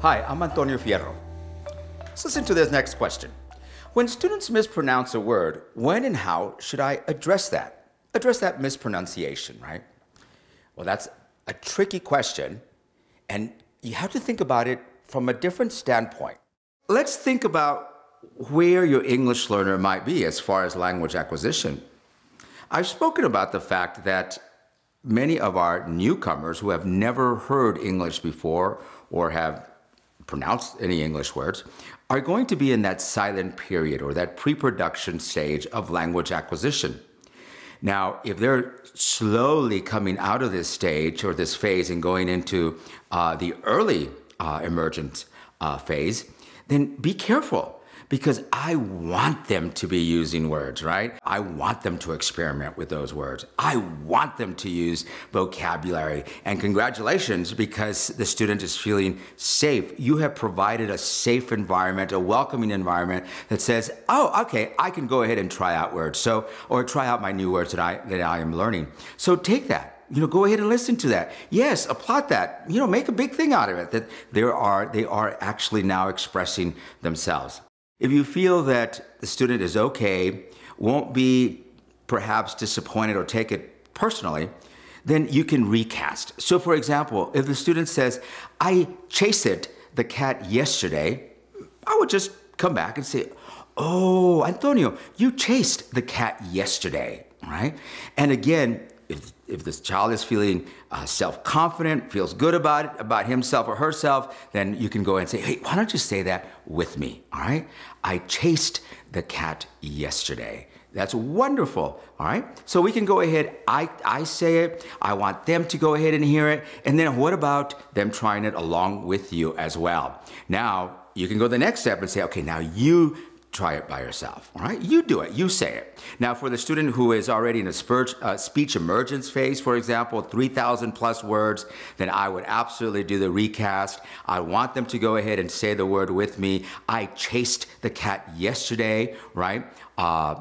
Hi, I'm Antonio Fierro. Let's listen to this next question. When students mispronounce a word, when and how should I address that? Address that mispronunciation, right? Well, that's a tricky question, and you have to think about it from a different standpoint. Let's think about where your English learner might be as far as language acquisition. I've spoken about the fact that many of our newcomers who have never heard English before or have pronounced any English words are going to be in that silent period or that pre-production stage of language acquisition. Now, if they're slowly coming out of this stage or this phase and going into the early emergent phase, then be careful. Because I want them to be using words, right? I want them to experiment with those words. I want them to use vocabulary. And congratulations, because the student is feeling safe. You have provided a safe environment, a welcoming environment that says, oh, okay, I can go ahead and try out words. Or try out my new words that I am learning. So take that. Go ahead and listen to that. Yes, applaud that. Make a big thing out of it, that they are actually now expressing themselves. If you feel that the student is okay, won't be perhaps disappointed or take it personally, then you can recast. So for example, if the student says, I chased the cat yesterday, I would just come back and say, oh, Antonio, you chased the cat yesterday, right? And again, if this child is feeling self-confident, feels good about himself or herself, then you can go and say, hey, why don't you say that with me, all right? I chased the cat yesterday. That's wonderful, all right? So we can go ahead, I say it, I want them to go ahead and hear it, and then what about them trying it along with you as well? Now, you can go the next step and say, okay, now you try it by yourself, all right? You do it, you say it. Now for the student who is already in a speech emergence phase, for example, 3,000 plus words, then I would absolutely do the recast. I want them to go ahead and say the word with me. I chased the cat yesterday, right?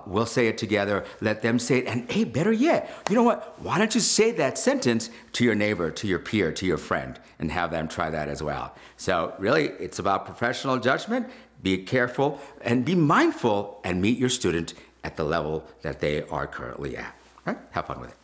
We'll say it together, let them say it, and hey, better yet, you know what? Why don't you say that sentence to your neighbor, to your peer, to your friend, and have them try that as well. So really, it's about professional judgment. Be careful and be mindful and meet your student at the level that they are currently at. All right? Have fun with it.